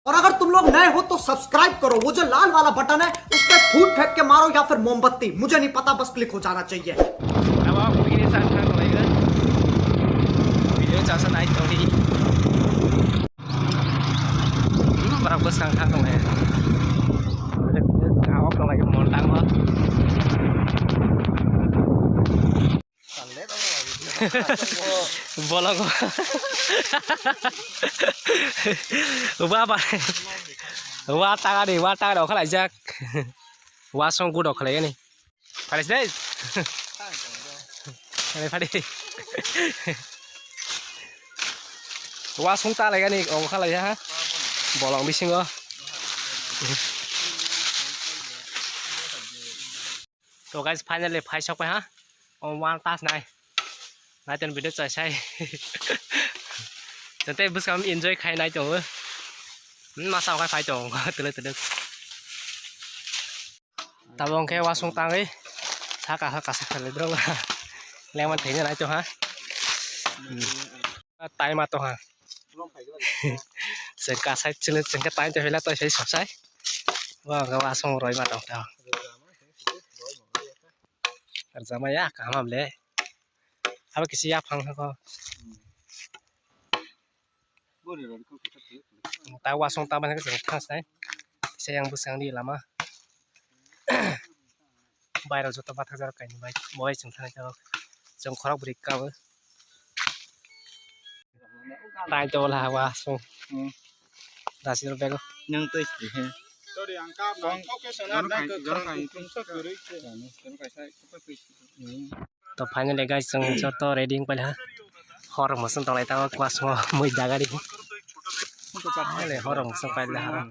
और अगर तुम लोग नए हो तो सब्सक्राइब करो, वो जो लाल वाला बटन है उस पर फूट फेंक के मारो या फिर मोमबत्ती, मुझे नहीं पता, बस क्लिक हो जाना चाहिए। bolong wa ta đâu lại chắc wa xong cú đọc lại này phải đấy phải đi wa xuống ta lại cái này ông khai lại ha bỏ lòng đi xin cơ so guys finally phải xong rồi ha ông one task này nãy tên video chạy say chúng ta bước sang enjoy khai này chỗ mà sao khai phải chỗ từ từ tao bông cái hoa sung tăng ấy thả cả sạch lấy đâu leo mình thấy như này chỗ hả tay mà to hả sẽ cả sạch chân cái tay cho là tôi thấy sạch sạch và cái hoa sung rồi mà đâu đâu giờ mà yá cả mà lẽ apa kisi ya phang ko ta wa song ta ban cái sự thang sai sẽ yang busang đi lama bài đầu cho ta bắt ra cái này mỗi chúng ta cho trong kho bịch cao tai cho là wa song ra xin được không nhưng tôi chỉ तो finally guys जों जत raiding pile हा हर मसन तलाई ता class म मै जागा रि ले हर मसन pile हा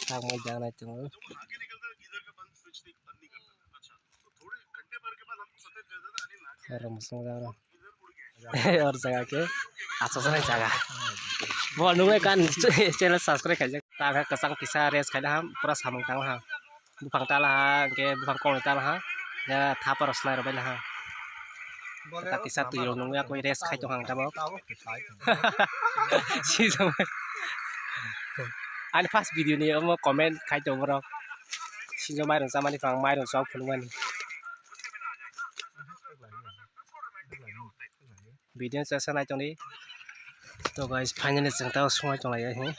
ता मै जागा नै तुम हर मसन जागा और जगह के आछो नै जगह भन्नुले कान चैनल सब्सक्राइब खाइ ता कसang पिसा रेस खाइ हा पुरा सामङ ताङ हा बुफाङ ताला के बुफाङ कोङ ताला हा ya thapa rosnai rồi là ha ta kisah tu rồi nunggu aku res khai trong hàng ta bok si xong anh first video này ông comment khai trong bro xin cho mai đồng sao mai phẳng mai đồng sao phần quan video sẽ sang này trong đi tôi guys finally chúng ta xuống trong này nhé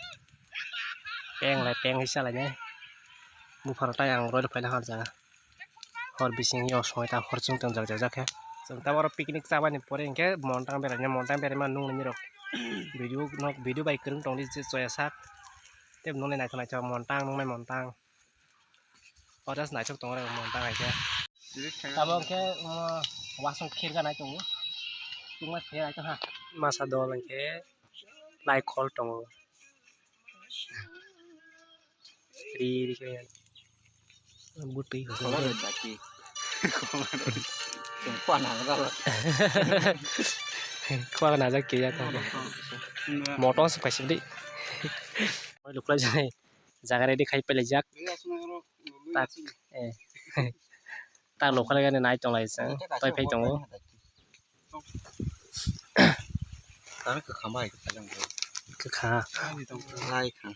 peng hay sao lại nhé mua phần tay hàng rồi được phải là hơn giờ और बिसिंग यो समय ता खर्चुं तंग जग जग है जों ता बार picnic जाबानि परे इनके मोनटां बेराय मा नुं नि र भिडियो बाय करं तंग जे जया साक ते नुं नाय थानाय मोनटां और जस नाय तंग रे मोनटां आइके ताबो के वासं खेर गानाय तंग तुंगा खेर आइके हा मासा दल के लाइक कॉल तंग री के bút tí của nó quan hàng ra qua nào ra kia con một đó phải xử lý lục lại này jaga này đi khai pe lejak tak tak lục lại cái này trong này sang tôi phải trong ta mới cực khám bài cái trong đó cực khá like khám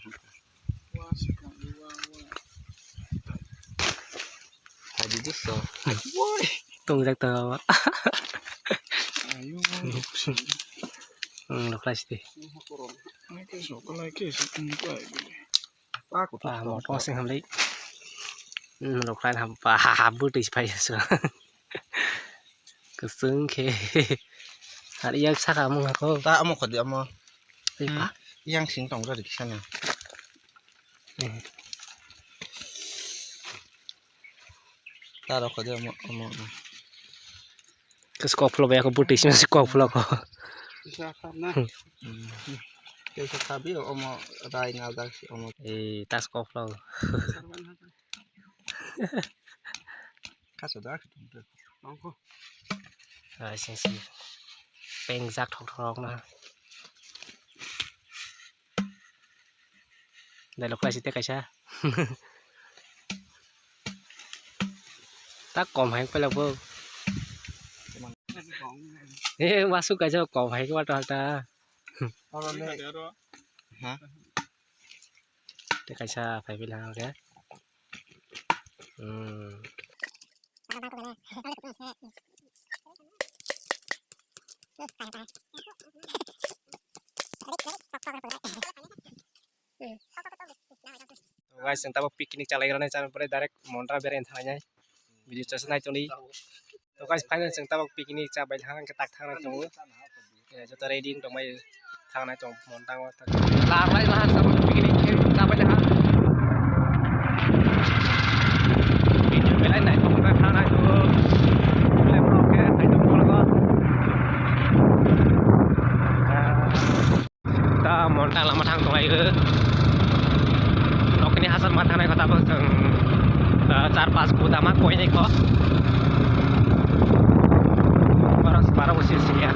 đi đứt rồi tung ra tờ lục lại đi và một con sinh hầm lấy lục lại làm và bút đi phải sửa cứ sướng khe hạt đi ăn sắc à mông có ta một khoản điểm mà đi phá yang sinh tổng ra được sao nào ta đâu có được mà cái scope lo bây giờ bút đi xem scope lo có cái sao biết ông đây nào đây ông ta scope lo cá sấu đó rồi xin beng rác thong nè đây là cái gì thế cái sao ta còn hay phải là vô masuk aja kau hai ke wadah ta Hả? Thế cái xa phải bị lao thế. Guys, chúng ta mau picnic chalai karena channel पर direct montra beren thanya video chasa nai choni to guys final chúng ta mau picnic cha bai thang ke tak thang na chong cho ta ready to mai thang na chong montang wa tak la lai la sa picnic cha bai thang video belai nai to montra thang na to belai mo ke ai to mo ko ta montang lama thang to ai ini hasil matang naik kota bang 4-5 kuda mak koi naik kok para usia ya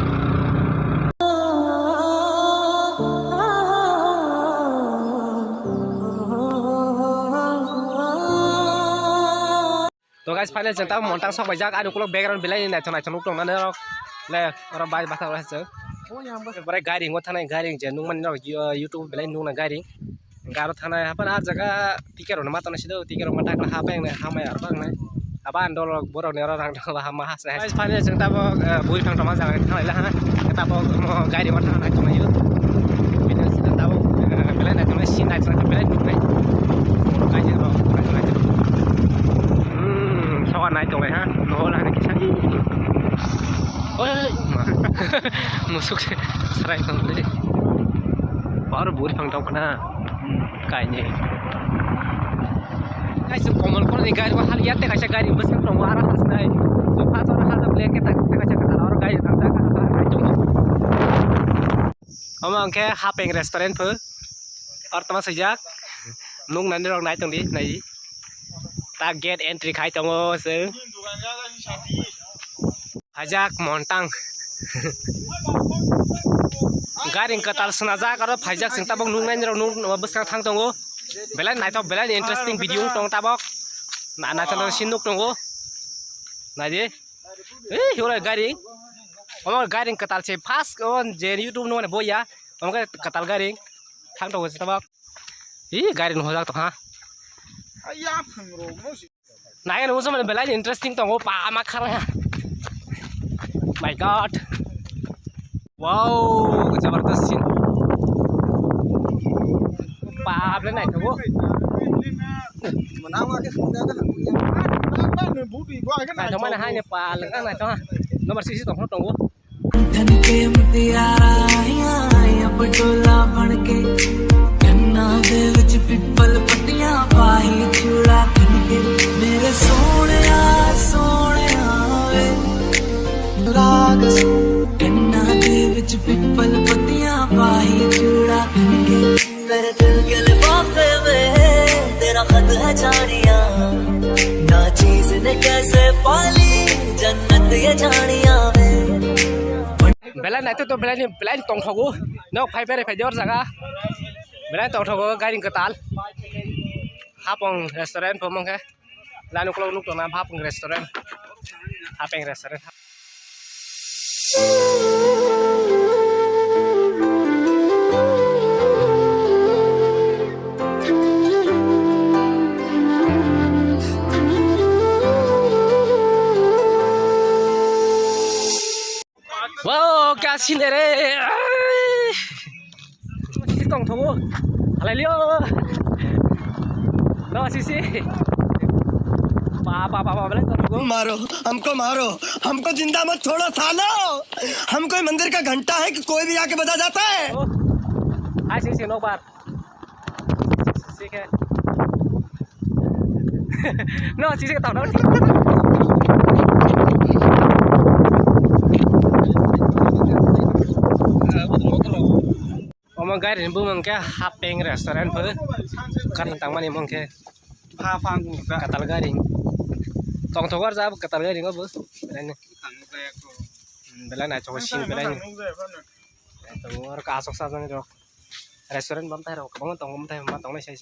तो guys final जनता मोंटांग सब बजाक आदि कुल background बिलाइ नै चना चनुक दं ना ले और बाय बाथा रह बरे गाड़ी ngo थानाय गाड़ी जे नुं मन YouTube बिलाइ नुं ना गाड़ी गारो थानाय हापन आ जगह टिकेट न मातन सिदो टिकेट मटा का हापें ने हामाय आर बांग ने आबान दल बरो ने रां दं हामा हासे गाइस फाइनल जों ताबो बुइ फां तमा जागा थानाय ला ताबो गाड़ी मा थानाय तमा यो बिनो सिदा ताबो बेलाय ना तमा सिन नाय तमा बेलाय नुनाय गाइस रो थानाय सवा नाय तंगाय हा न ला ने किसानि ओय मुसुक सराय तंगले बारो बुइ फां तंग ना kayaknya guys komal kono ni gari hal yatte kasha gari bus kan promo arah hasnai so pas orang hal beli ke tak kasha kata orang gari tak omong ke hapeng restaurant per or teman sejak nung nanti orang naik tadi nai tak get entry khai tongo se hajak montang गाड़ी कताल सुनाजा करो फाइजाक सिंग ताबक नुंग nine नुंग बसका थांग दंगो बेलाय नाइथाव बेलाय interesting video दं ताबक ना नाचन सिनुक दंगो नाजे ए हिरा गाड़ी हमर गाड़ी कताल से फास्ट on जे YouTube नो ने बोया हमके कताल गाड़ी थांग दंगो ताबक ई गाड़ी न होजाक तो हां आया फंगरो मोसि नाय न उसम बेलाय इंटरेस्टिंग दंगो पा मा खरा माय गॉड wow जबरदस्त सीन पाप ले नाय थगो मनावा के सुंदर का ना बूटी गवा के ना थमा ना हाय ने पा लंगा ना तो नंबर 6 तो टंगो धन के मुटियारा आया पटोला बन के कन्ना दे विच पिपल पट्टियां पाही चूड़ा के मेरे सोहणिया वे राग कन्ना दे विच पिपल पट्टियां पाही चूड़ा के मेरे दिल के लिफाफे में तेरा खत है जानिया ना चीज ने कैसे पाली जन्नत ये जानिया बेला नाय तो बेला तंग थगो न फाइ बेरे फाइ देर जगह बेला तंग थगो गाड़ी कताल हापं रेस्टोरेंट पमंगे लानु क्लो नुक ना हापं रेस्टोरेंट हापें रेस्टोरेंट wow क्या सीन है रे तंग थगो हालाय लियो नो सीसी पापा बेला तंग थगो मारो हमको जिंदा मत छोड़ो सालो हम कोई मंदिर का घंटा है कि कोई भी आके बजा जाता है हाय सीसी नो बार ठीक है नो सीसी का तंग omong garing bu mangke hapeng restaurant per garing tang mani mangke pha phang ka katal garing tong thogar jab katal garing bu belane belane chok sing belane to or ka asok sa jang ro restaurant bam tai ro kabang tong bam tai ma tong nai sai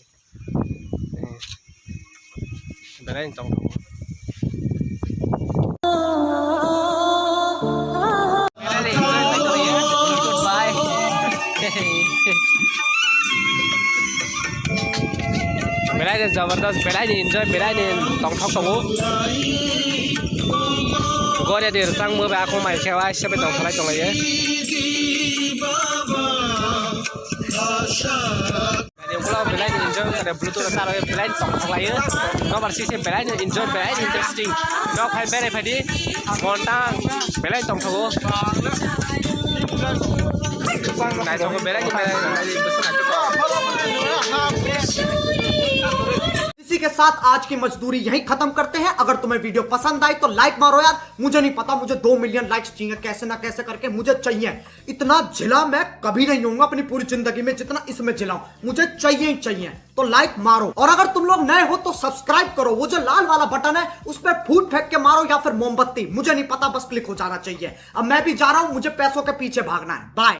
belane tong बेरायनो जबरदस्त बेरायनो इन्जय बेरायनो दंथाव दङ गरे देरसां मोबा आखौ माइखेवा एसे बे दंथालाय दंलायो Kalau belain enjoy ada bluetooth taruh belain lain nomor sisi belain enjoy belain interesting dok hai bere phadi montang belain tong thago nai tong belain इसी के साथ आज की मजदूरी यहीं खत्म करते हैं। अगर तुम्हें वीडियो पसंद आई तो लाइक मारो यार, मुझे नहीं पता, मुझे 2 मिलियन लाइक्स चाहिए, कैसे ना कैसे करके मुझे चाहिए। इतना जिला मैं कभी नहीं होऊंगा अपनी पूरी जिंदगी में जितना इसमें जिलाऊं, मुझे चाहिए ही चाहिए। तो लाइक मारो, और अगर तुम लोग नए हो तो सब्सक्राइब करो, वो जो लाल वाला बटन है उस पर फूट फेंक के मारो या फिर मोमबत्ती, मुझे नहीं पता, बस क्लिक हो जाना चाहिए। अब मैं भी जा रहा हूं, मुझे पैसों के पीछे भागना है। बाय।